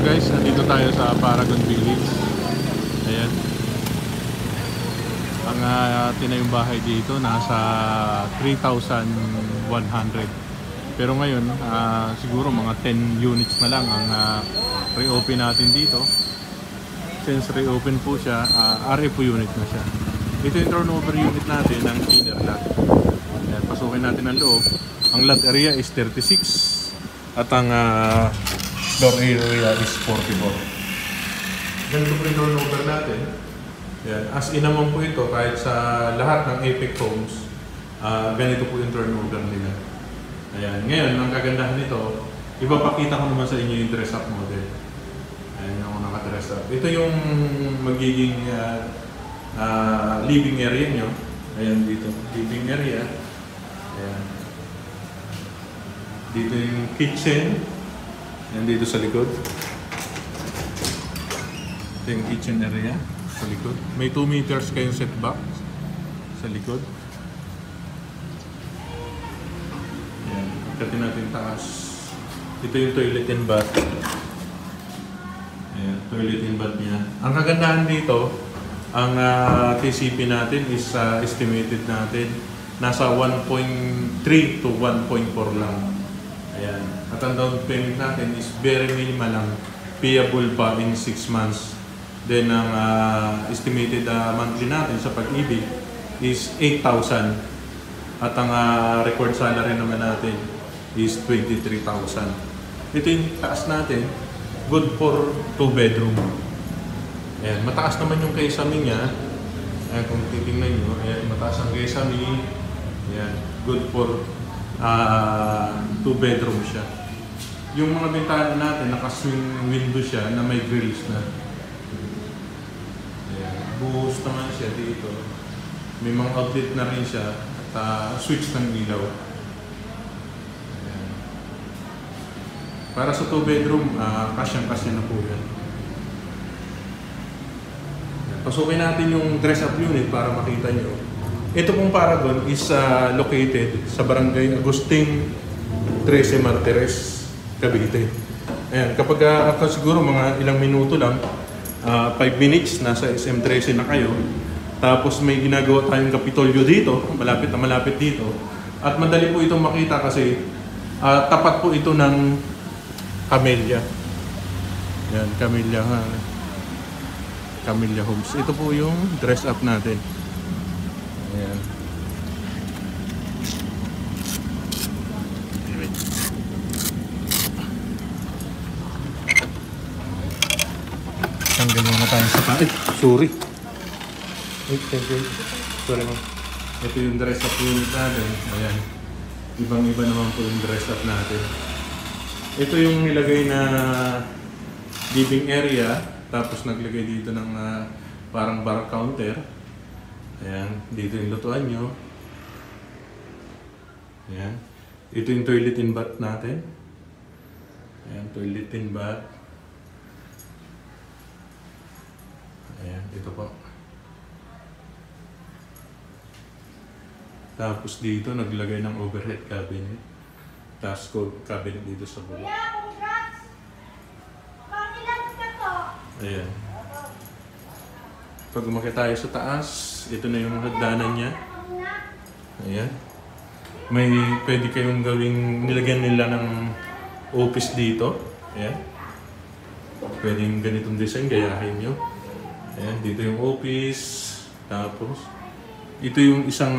guys, nandito tayo sa Paragon Village. Ayan. Ang tinayong bahay dito nasa 3,100. Pero ngayon, siguro mga 10 units na lang ang reopen natin dito. Since reopen po siya, RFO unit na siya. Ito yung turnover unit natin ng inner lot. Ayan, pasukin natin ang loob. Ang lot area is 36 at ang floor area is 44. Ganito po yung turnover natin. Ayan. As in naman po ito, kahit sa lahat ng Apex Homes, ganito po yung turnover nila. Ayan. Ngayon, ang kagandahan nito, ipapakita ko naman sa inyo yung dress up model. Ayan yung naka-dress up. Ito yung magiging living area nyo. Ayan dito, living area. Ayan. Dito yung kitchen. Ayan dito sa likod. Ito yung kitchen area sa likod. May 2 meters kayong setback sa likod. Ayan. Ikatin natin taas. Ito yung toilet and bath. Ayan, toilet and bath niya. Ang kagandahan dito, ang TCP natin is estimated natin nasa 1.3 to 1.4 lang. Ayan. At ang down payment natin is very minimal lang, payable pa in 6 months. Then ang estimated monthly natin sa Pag-ibig is 8,000. At ang record salary naman natin is 23,000. Ito yung taas natin, good for 2 bedroom. Ayan, mataas naman yung Kesame niya. Ayan, kung titingnan nyo, ayan, mataas ang Kesame. Ayan, good for 2 bedroom siya. Yung mga bintana natin, naka-swing window siya na may grills na. Ayan, buhos naman siya dito. May mga outlet na rin siya at switch ng ilaw. Ayan. Para sa 2 bedroom, kasyang-kasya na po yan. Pasukin natin yung dress-up unit para makita nyo. Ito pong Paragon is located sa Barangay Agustin 13 Martires, Cavite. Ayan, kapag siguro mga ilang minuto lang, 5 minutes, nasa SM13 na kayo. Tapos may ginagawa tayong Kapitolyo dito, malapit na malapit dito. At madali po itong makita kasi tapat po ito ng Camellia. Ayan, Camellia Homes. Ito po yung dress up natin. Ayan. Tanggal muna tayo sa pait. Sorry. Sorry mo. Ito yung dress up unit natin. Ayan. Ibang-iba naman po yung dress up natin. Ito yung nilagay na living area. Tapos naglagay dito ng parang bar counter. Ayan, dito yung lutuan nyo. Ayan. Ito yung toilet and bath natin. Ayan, toilet and bath. Ayan, ito po. Tapos dito naglagay ng overhead cabinet. Tapos cabinet dito sa baba. Ayan. Pag umakyat tayo sa taas, ito na yung hagdanan niya. Ayan. May pwede kayong gawing nilagyan nila ng office dito. Ayan. Pwede yung ganitong design, gayahin nyo. Ayan, dito yung office. Tapos, ito yung isang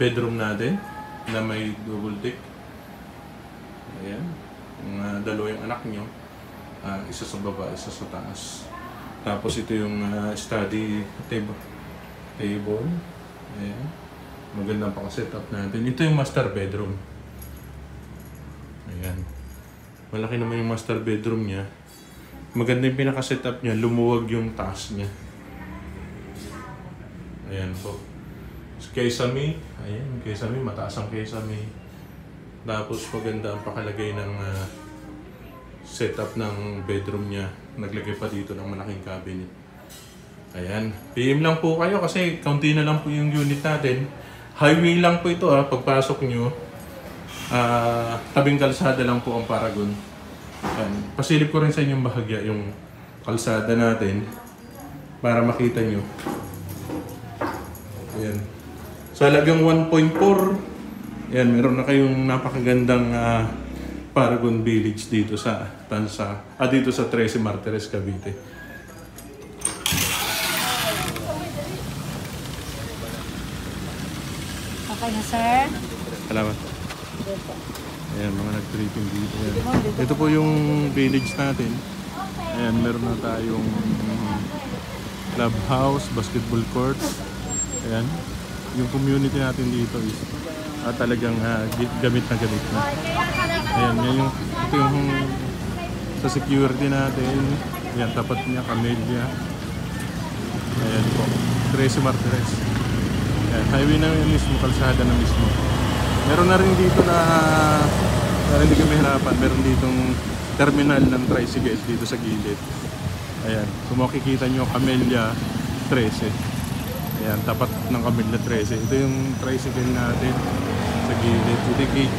bedroom natin na may double deck. Ayan. Yung dalawa yung anak nyo. Isa sa baba, isa sa taas. Tapos ito yung study table. Ayan. Magandang paka-setup natin. Ito yung master bedroom. Ayan. Malaki naman yung master bedroom niya. Maganda yung pinaka-setup niya. Lumuwag yung taas niya. Ayan po. Kesame. Ayan, Kesame. Mataas ang Kesame. Tapos maganda ang pakalagay ng setup ng bedroom niya. Naglagay pa dito ng malaking cabinet. Ayan. PM lang po kayo kasi kaunti na lang po yung unit natin. Highway lang po ito pagpasok nyo. Tabing kalsada lang po ang Paragon. Yan. Pasilip ko rin sa inyong bahagya yung kalsada natin para makita nyo. Ayan. Sa halagang 1.4, ayan, meron na kayong napakagandang Paragon Village dito sa Tansa, dito sa 13 Martires, Cavite. Okay na, sir. Salamat. Ayan, mga nag-tripping dito. Ayan. Ito po yung village natin. Ayan, meron na tayong clubhouse, basketball courts. Ayan. Yung community natin dito is talagang gamit na gamit na. Ayan, yan ito yung sa security natin. Ayan, tapat niya, Camellia. Ayan po, 13 Martires. Ayan, highway na mismo, kalsada na mismo. Meron na rin dito na hindi kami hirapan. Meron ditong terminal ng tricycle dito sa gilid. Ayan, kung makikita nyo, Camellia 13. Ayan, tapat ng Camellia 13. Ito yung tricycle natin sa gilid. Ito yung gate